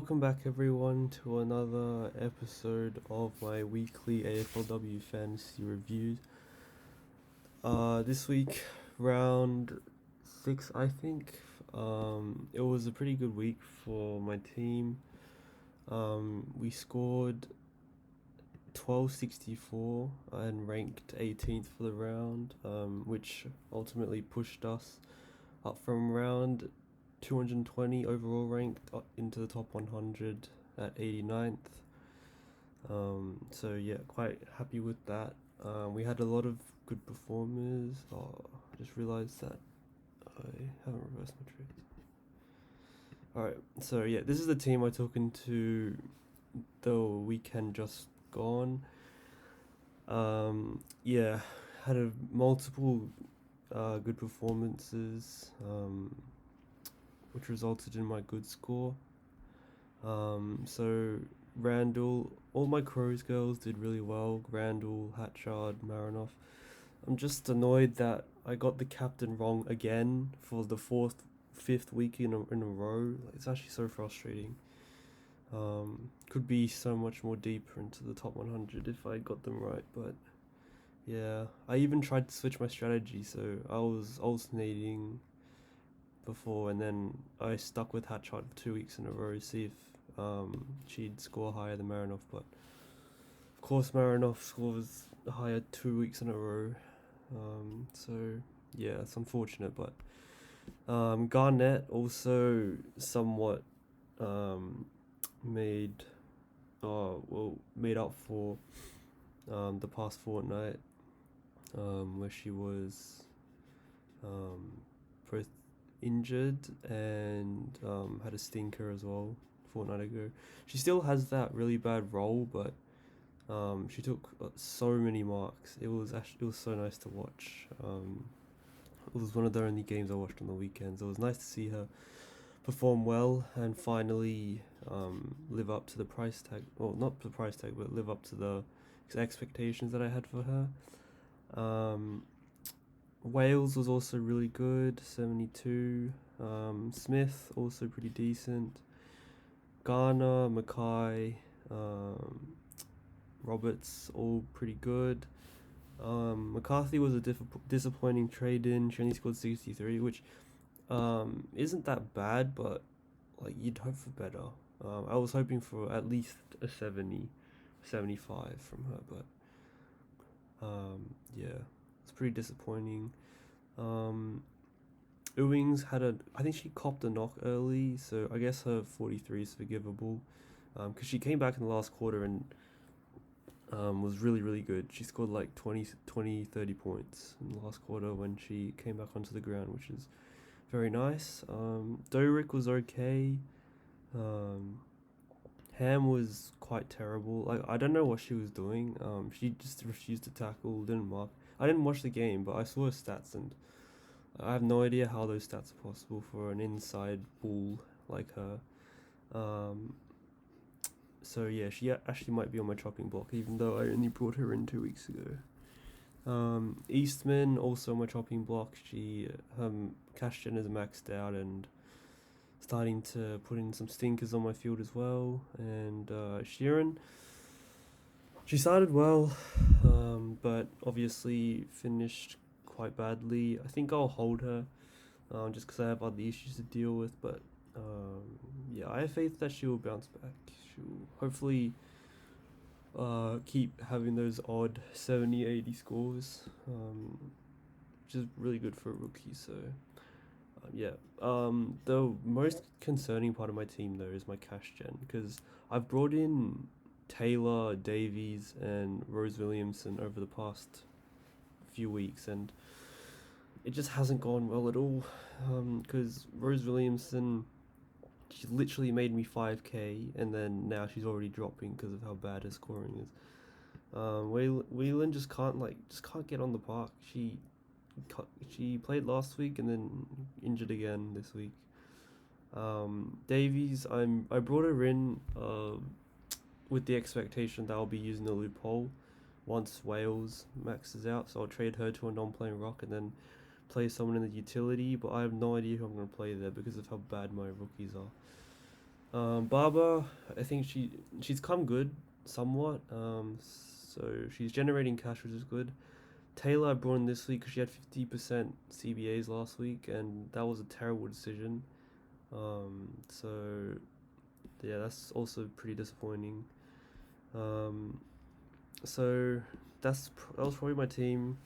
welcome back everyone to another episode of my weekly AFLW fantasy reviews. This week, round 6, I think. It was a pretty good week for my team. We scored 1264 and ranked 18th for the round, which ultimately pushed us up from round 220 overall ranked into the top 100 at 89th. So yeah, quite happy with that. We had a lot of good performers. I just realized that I haven't reversed my trades. Alright, so yeah, this is the team I took into the weekend just gone. Yeah, had multiple good performances, which resulted in my good score. So Randall, all my Crows girls did really well. Randall, Hatchard, Marinoff. I'm just annoyed that I got the captain wrong again for the fifth week in a row. It's actually so frustrating. Could be so much more deeper into the top 100 if I got them right, but yeah. I even tried to switch my strategy, so I was alternating before, and then I stuck with Hatchard for 2 weeks in a row to see if she'd score higher than Marinoff, but of course Marinoff scores higher 2 weeks in a row. So yeah, it's unfortunate, but Garnett also somewhat made up for the past fortnight, where she was both injured and had a stinker as well a fortnight ago. She still has that really bad roll, but she took so many marks. It was so nice to watch. It was one of the only games I watched on the weekends. It was nice to see her perform well and finally live up to the price tag. Well, not the price tag, but live up to the expectations that I had for her. Wales was also really good, 72. Smith also pretty decent. Garner, Mackay, Roberts all pretty good. McCarthy was a disappointing trade-in. She only scored 63, which isn't that bad, but like you'd hope for better. I was hoping for at least a 70, 75 from her, but yeah, it's pretty disappointing. Ewings I think she copped a knock early, so I guess her 43 is forgivable, because she came back in the last quarter and was really, really good. She scored like 20, 30 points in the last quarter when she came back onto the ground, which is very nice. Doric was okay. Ham was quite terrible. Like, I don't know what she was doing. She just refused to tackle, didn't mark. I didn't watch the game, but I saw her stats, and I have no idea how those stats are possible for an inside bull like her. So yeah, she actually might be on my chopping block, even though I only brought her in 2 weeks ago. Eastman also on my chopping block. Her cash gen is maxed out and starting to put in some stinkers on my field as well. And Sheeran, she started well, but obviously finished quite badly. I think I'll hold her, just because I have other issues to deal with. But yeah, I have faith that she will bounce back. She'll hopefully keep having those odd 70, 80 scores, which is really good for a rookie. So yeah. The most concerning part of my team though is my cash gen, because I've brought in Taylor, Davies, and Rose Williamson over the past few weeks, and it just hasn't gone well at all. Because Rose Williamson, she literally made me 5k, and then now she's already dropping because of how bad her scoring is. Whelan just can't get on the park. She played last week and then injured again this week. Davies, I brought her in with the expectation that I'll be using the loophole once Wales maxes out, so I'll trade her to a non-playing rock and then play someone in the utility, but I have no idea who I'm going to play there because of how bad my rookies are. Barber, I think she's come good somewhat. So she's generating cash, which is good. Taylor I brought in this week because she had 50% CBAs last week, and that was a terrible decision. So yeah, that's also pretty disappointing. Um, so that was probably my team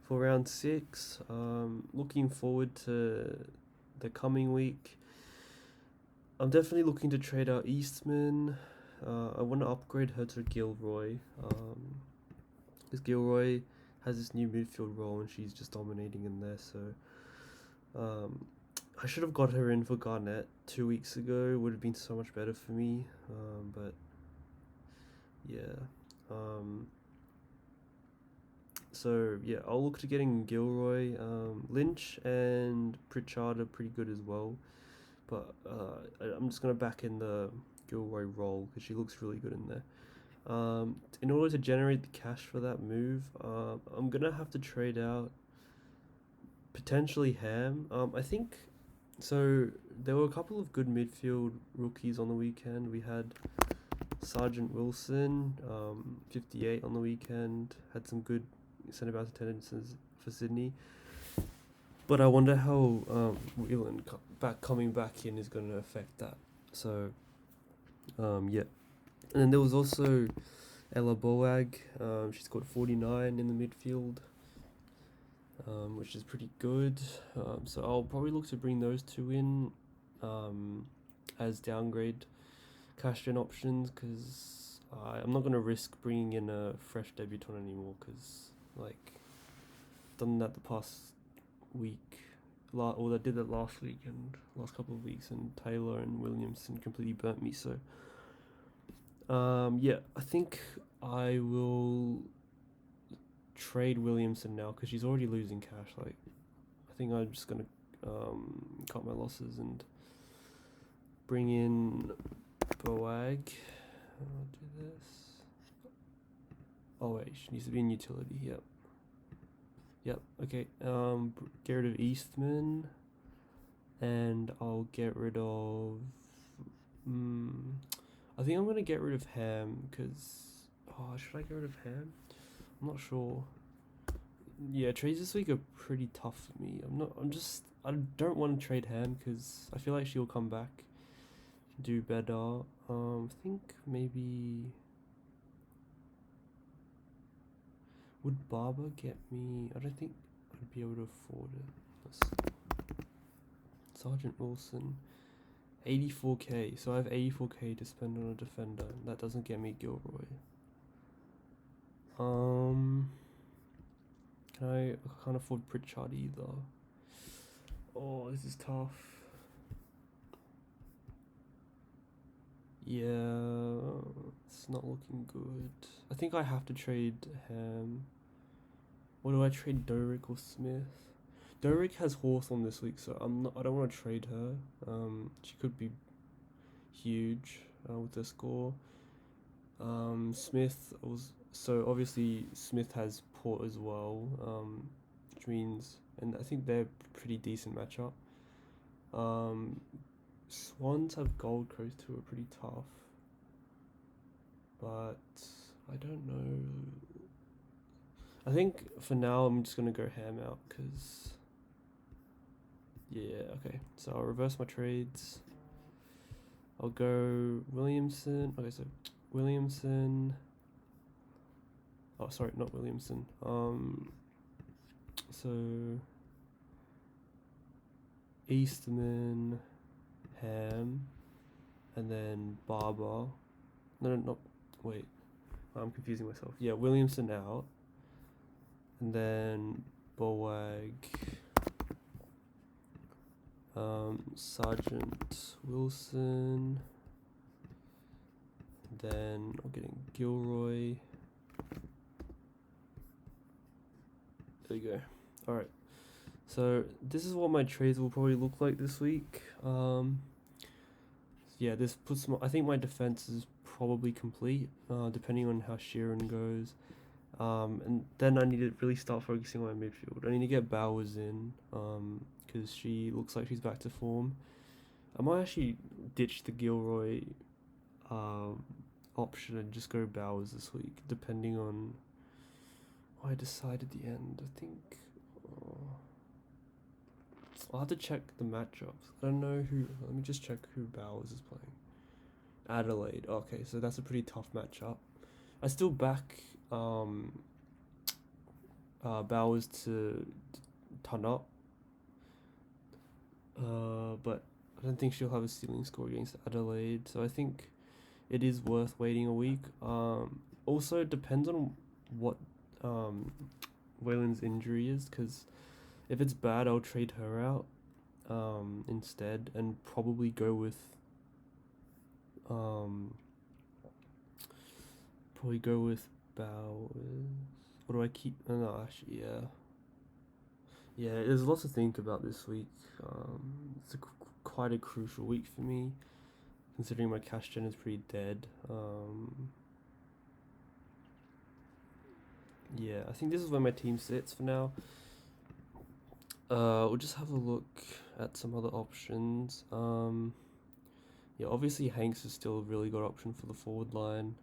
for round six. Looking forward to the coming week. I'm definitely looking to trade out Eastman. I want to upgrade her to Gilroy. Because Gilroy has this new midfield role and she's just dominating in there. So I should have got her in for Garnett 2 weeks ago. It would have been so much better for me. But yeah. So yeah, I'll look to getting Gilroy. Lynch and Pritchard are pretty good as well. But I'm just gonna back in the Gilroy role because she looks really good in there. In order to generate the cash for that move, I'm gonna have to trade out potentially Ham. I think so. There were a couple of good midfield rookies on the weekend. We had Sergeant Wilson, 58 on the weekend. Had some good centre back attendances for Sydney. But I wonder how Whelan coming back in is going to affect that. So, yeah. And then there was also Ella Boag. She scored 49 in the midfield, which is pretty good. So I'll probably look to bring those two in as downgrade cash gen options because I'm not going to risk bringing in a fresh debutant anymore because, like, done that the past week. Or I did that last week and last couple of weeks, and Taylor and Williamson completely burnt me. So, yeah, I think I will trade Williamson now because she's already losing cash. Like, I think I'm just gonna cut my losses and bring in Boag. I'll do this. Oh wait, she needs to be in utility. Yep. Okay. Get rid of Eastman, and I'll get rid of. I think I'm gonna get rid of Ham because. Oh, should I get rid of Ham? I'm not sure. Yeah, trades this week are pretty tough for me. I don't want to trade Ham because I feel like she'll come back, do better. I think maybe. Would Barber get me? I don't think I'd be able to afford it. Sergeant Wilson, 84k. So I have 84k to spend on a defender. And that doesn't get me Gilroy. I can't afford Pritchard either. Oh, this is tough. Yeah, it's not looking good. I think I have to trade Ham. What do I trade, Doric or Smith? Doric has Hawthorn this week, so I don't want to trade her. She could be huge with her score. Smith obviously Smith has Port as well, which means, and I think they're a pretty decent matchup. Swans have Gold Coast, who are pretty tough, but I don't know. I think for now I'm just gonna go Ham out because. Yeah, okay. So I'll reverse my trades. I'll go Williamson. Okay, so Williamson. Oh, sorry, not Williamson. So Eastman, Ham, and then Barber. No, wait. I'm confusing myself. Yeah, Williamson out, and then Boag. Sergeant Wilson. Then I'm getting Gilroy. There you go. Alright. So this is what my trades will probably look like this week. Yeah, this puts I think my defense is probably complete, depending on how Sheeran goes. And then I need to really start focusing on my midfield. I need to get Bowers in, because she looks like she's back to form. I might actually ditch the Gilroy um, option and just go Bowers this week, depending on what I decide at the end. I think I'll have to check the matchups. I don't know who. Let me just check who Bowers is playing. Adelaide. Okay, so that's a pretty tough matchup. I still back Bowers to ton up, but I don't think she'll have a ceiling score against Adelaide. So I think it is worth waiting a week. Also, it depends on what Waylon's injury is, because if it's bad, I'll trade her out instead, and probably go with Bowers. Or do I keep? No, actually, yeah. Yeah, there's lots to think about this week. It's quite a crucial week for me, considering my cash gen is pretty dead. Yeah, I think this is where my team sits for now. We'll just have a look at some other options. Yeah, obviously Hanks is still a really good option for the forward line.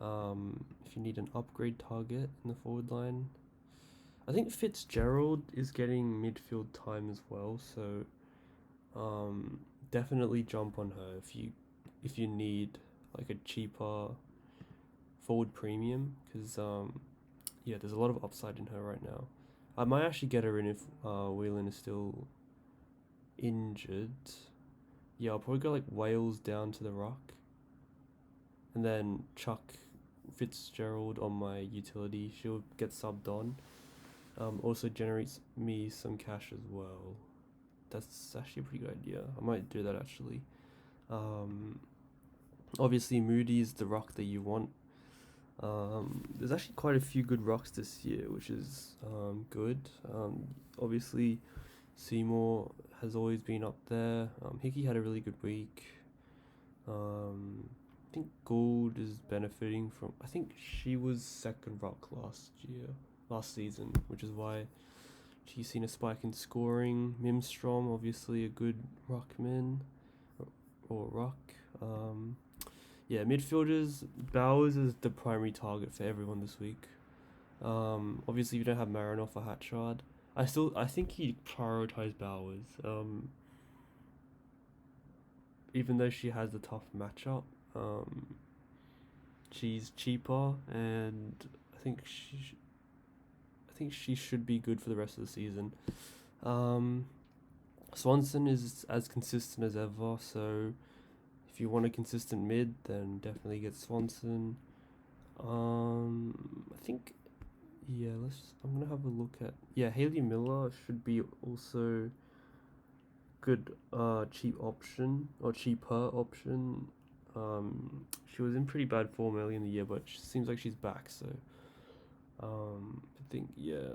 If you need an upgrade target in the forward line, I think Fitzgerald is getting midfield time as well, so definitely jump on her if you need like a cheaper forward premium, because yeah, there's a lot of upside in her right now. I might actually get her in if Whelan is still injured. Yeah, I'll probably go like Wales down to the ruck, and then chuck Fitzgerald on my utility. She'll get subbed on. Also generates me some cash as well. That's actually a pretty good idea. I might do that actually. Obviously Moody's the ruck that you want. There's actually quite a few good rucks this year, which is good. Obviously Seymour has always been up there. Hickey had a really good week. I think Gould is benefiting from. I think she was second ruck last season, which is why she's seen a spike in scoring. Mimstrom, obviously a good ruckman or ruck. Yeah, midfielders. Bowers is the primary target for everyone this week. Obviously, if you don't have Marinoff or Hatchard, I think he prioritized Bowers. Even though she has a tough matchup, she's cheaper, and I think she should be good for the rest of the season. Swanson is as consistent as ever, so if you want a consistent mid, then definitely get Swanson. I think, yeah, I'm gonna have a look at, Hayley Miller should be also good cheaper option. She was in pretty bad form early in the year, but she seems like she's back, so I think, yeah,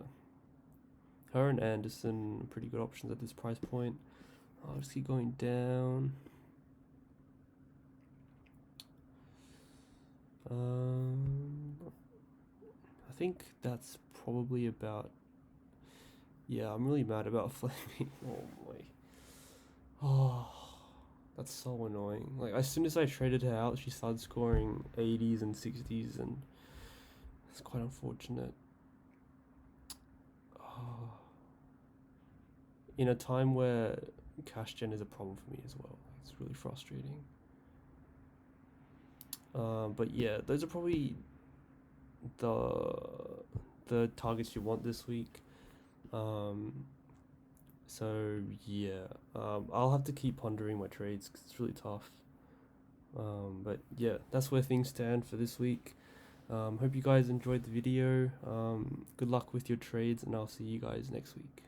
her and Anderson are pretty good options at this price point. I'll just keep going down. I think that's probably about. Yeah, I'm really mad about Flaming. Oh my. Oh, that's so annoying. Like, as soon as I traded her out, she started scoring 80s and 60s, and it's quite unfortunate. Oh. In a time where cash gen is a problem for me as well. It's really frustrating. But yeah, those are probably the targets you want this week. So yeah, I'll have to keep pondering my trades because it's really tough. But yeah, that's where things stand for this week. Hope you guys enjoyed the video. Good luck with your trades, and I'll see you guys next week.